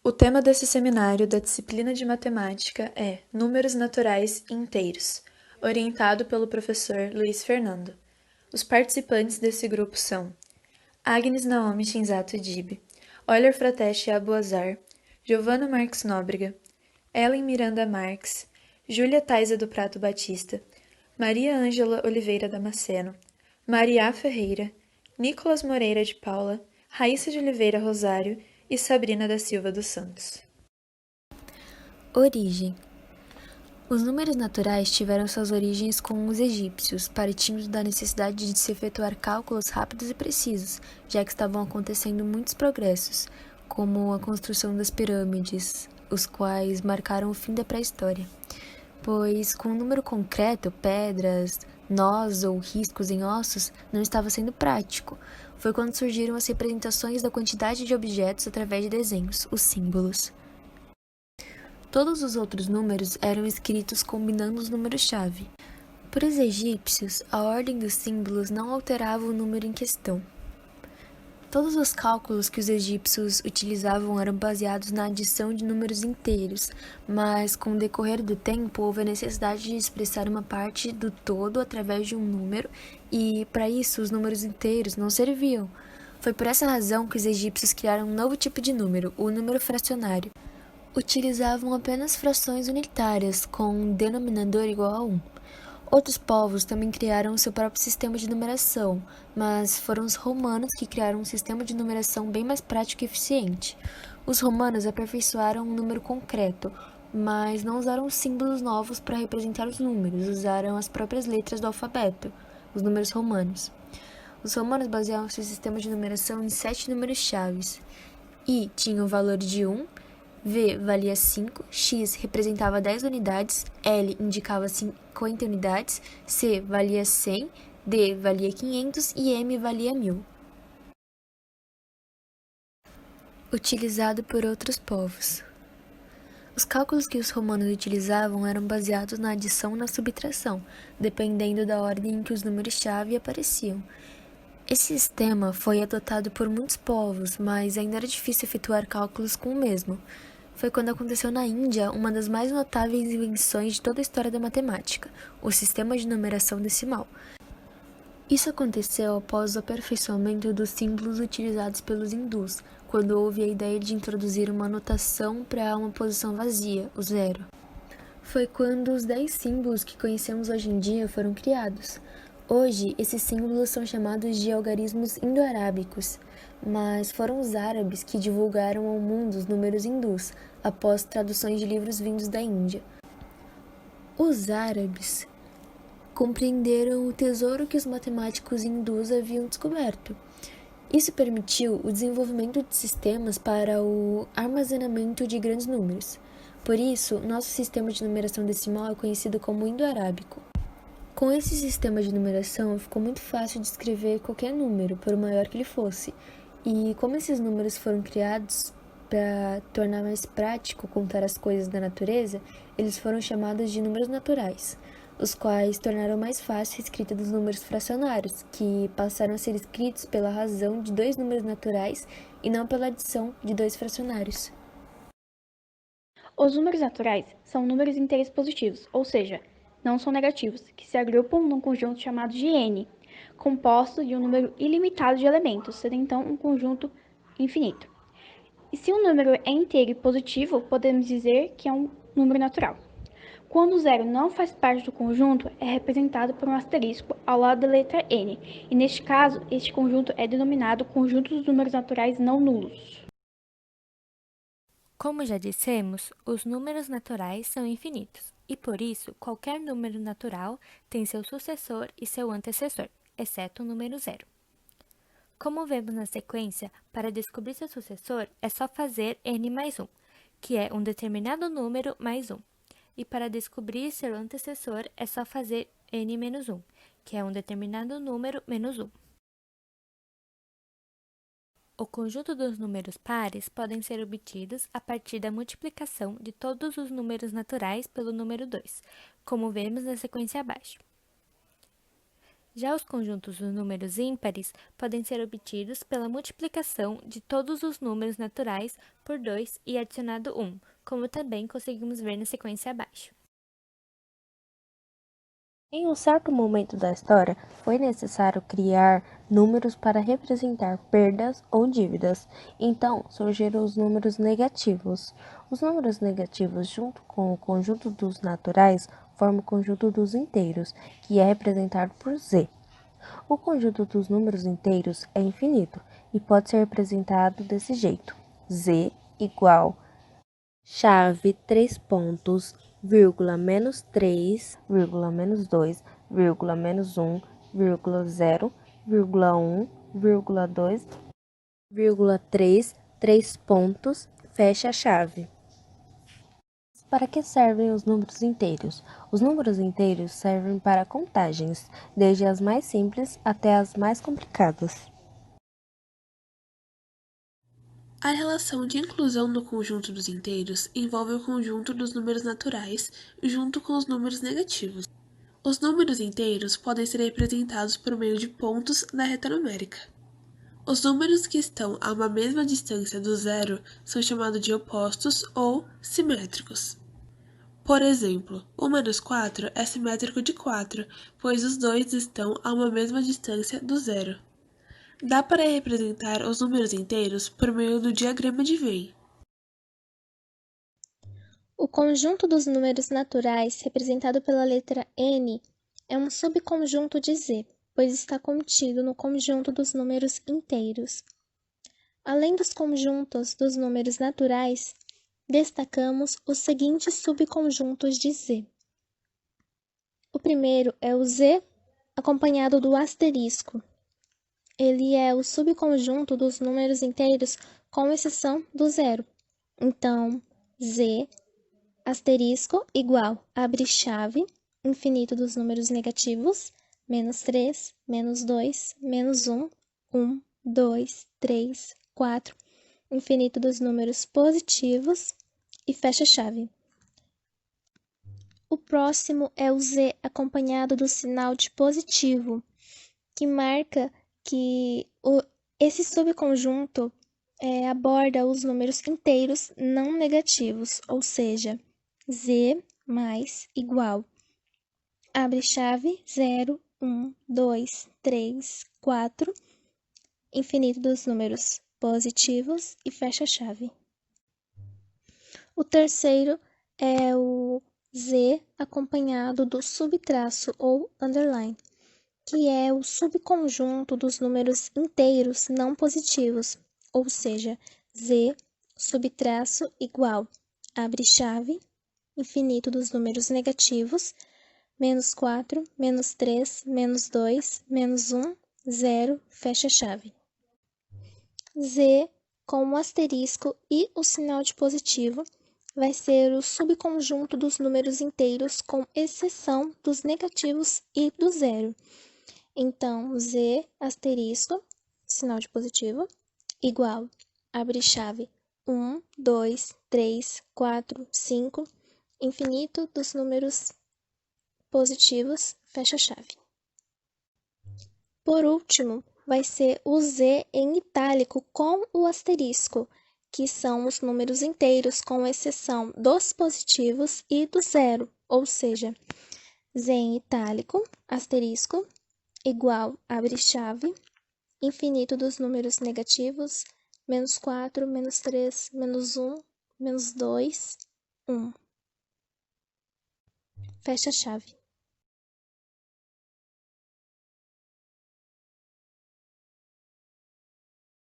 O tema desse seminário da disciplina de matemática é Números Naturais Inteiros, orientado pelo professor Luiz Fernando. Os participantes desse grupo são Agnes Naomi Shinzato Dib, Euler Frateschi Abuazar, Giovanna Marques Nóbrega, Ellen Miranda Marques, Júlia Taisa do Prato Batista, Maria Ângela Oliveira Damasceno, Maria Ferreira, Nicolas Moreira de Paula, Raíssa de Oliveira Rosário e Sabrina da Silva dos Santos. Origem. Os números naturais tiveram suas origens com os egípcios, partindo da necessidade de se efetuar cálculos rápidos e precisos, já que estavam acontecendo muitos progressos, como a construção das pirâmides, os quais marcaram o fim da pré-história. Pois, com um número concreto, pedras, nós ou riscos em ossos, não estava sendo prático. Foi quando surgiram as representações da quantidade de objetos através de desenhos, os símbolos. Todos os outros números eram escritos combinando os números-chave. Para os egípcios, a ordem dos símbolos não alterava o número em questão. Todos os cálculos que os egípcios utilizavam eram baseados na adição de números inteiros, mas com o decorrer do tempo houve a necessidade de expressar uma parte do todo através de um número, e para isso os números inteiros não serviam. Foi por essa razão que os egípcios criaram um novo tipo de número, o número fracionário. Utilizavam apenas frações unitárias, com um denominador igual a 1. Outros povos também criaram seu próprio sistema de numeração, mas foram os romanos que criaram um sistema de numeração bem mais prático e eficiente. Os romanos aperfeiçoaram um número concreto, mas não usaram símbolos novos para representar os números, usaram as próprias letras do alfabeto, os números romanos. Os romanos baseavam seu sistema de numeração em 7 números chaves e tinham o valor de 1, V valia 5, X representava 10 unidades, L indicava 50 unidades, C valia 100, D valia 500 e M valia 1000. Utilizado por outros povos. Os cálculos que os romanos utilizavam eram baseados na adição e na subtração, dependendo da ordem em que os números-chave apareciam. Esse sistema foi adotado por muitos povos, mas ainda era difícil efetuar cálculos com o mesmo. Foi quando aconteceu na Índia uma das mais notáveis invenções de toda a história da matemática, o sistema de numeração decimal. Isso aconteceu após o aperfeiçoamento dos símbolos utilizados pelos hindus, quando houve a ideia de introduzir uma notação para uma posição vazia, o zero. Foi quando os 10 símbolos que conhecemos hoje em dia foram criados. Hoje, esses símbolos são chamados de algarismos indo-arábicos, mas foram os árabes que divulgaram ao mundo os números hindus, após traduções de livros vindos da Índia. Os árabes compreenderam o tesouro que os matemáticos hindus haviam descoberto. Isso permitiu o desenvolvimento de sistemas para o armazenamento de grandes números. Por isso, nosso sistema de numeração decimal é conhecido como indo-arábico. Com esse sistema de numeração, ficou muito fácil de escrever qualquer número, por maior que ele fosse. E como esses números foram criados para tornar mais prático contar as coisas da natureza, eles foram chamados de números naturais, os quais tornaram mais fácil a escrita dos números fracionários, que passaram a ser escritos pela razão de 2 números naturais e não pela adição de 2 fracionários. Os números naturais são números inteiros positivos, ou seja, não são negativos, que se agrupam num conjunto chamado de N, composto de um número ilimitado de elementos, sendo então um conjunto infinito. E se um número é inteiro e positivo, podemos dizer que é um número natural. Quando o zero não faz parte do conjunto, é representado por um asterisco ao lado da letra N, e neste caso, este conjunto é denominado conjunto dos números naturais não nulos. Como já dissemos, os números naturais são infinitos, e por isso qualquer número natural tem seu sucessor e seu antecessor, exceto o número zero. Como vemos na sequência, para descobrir seu sucessor é só fazer n mais 1, que é um determinado número mais 1. E para descobrir seu antecessor é só fazer n menos 1, que é um determinado número menos 1. O conjunto dos números pares podem ser obtidos a partir da multiplicação de todos os números naturais pelo número 2, como vemos na sequência abaixo. Já os conjuntos dos números ímpares podem ser obtidos pela multiplicação de todos os números naturais por 2 e adicionado 1, como também conseguimos ver na sequência abaixo. Em um certo momento da história, foi necessário criar números para representar perdas ou dívidas. Então, surgiram os números negativos. Os números negativos, junto com o conjunto dos naturais, formam o conjunto dos inteiros, que é representado por Z. O conjunto dos números inteiros é infinito e pode ser representado desse jeito: Z igual chave 3 pontos, vírgula, menos 3, vírgula, menos 2, vírgula, menos 1, vírgula, 0, vírgula, 1, vírgula, 2, vírgula, 3, 3 pontos, fecha a chave. Para que servem os números inteiros? Os números inteiros servem para contagens, desde as mais simples até as mais complicadas. A relação de inclusão no conjunto dos inteiros envolve o conjunto dos números naturais junto com os números negativos. Os números inteiros podem ser representados por meio de pontos na reta numérica. Os números que estão a uma mesma distância do zero são chamados de opostos ou simétricos. Por exemplo, o menos 4 é simétrico de 4, pois os dois estão a uma mesma distância do zero. Dá para representar os números inteiros por meio do diagrama de Venn. O conjunto dos números naturais, representado pela letra N, é um subconjunto de Z, pois está contido no conjunto dos números inteiros. Além dos conjuntos dos números naturais, destacamos os seguintes subconjuntos de Z. O primeiro é o Z acompanhado do asterisco. Ele é o subconjunto dos números inteiros com exceção do zero. Então, Z asterisco igual, abre chave, infinito dos números negativos, menos 3, menos 2, menos 1, 1, 2, 3, 4, infinito dos números positivos e fecha chave. O próximo é o Z acompanhado do sinal de positivo, que marca que esse subconjunto aborda os números inteiros não negativos, ou seja, Z mais igual, abre chave, 0, 1, 2, 3, 4, infinito dos números positivos e fecha chave. O terceiro é o Z acompanhado do subtraço ou underline, que é o subconjunto dos números inteiros não positivos, ou seja, Z subtraço igual, abre chave, infinito dos números negativos, menos 4, menos 3, menos 2, menos 1, 0, fecha chave. Z com o asterisco e o sinal de positivo vai ser o subconjunto dos números inteiros com exceção dos negativos e do zero. Então, Z asterisco, sinal de positivo, igual, abre chave, 1, 2, 3, 4, 5, infinito dos números positivos, fecha chave. Por último, vai ser o Z em itálico com o asterisco, que são os números inteiros com exceção dos positivos e do zero, ou seja, Z em itálico, asterisco, igual, abre chave, infinito dos números negativos, menos 4, menos 3, menos 1, menos 2, 1. Fecha chave.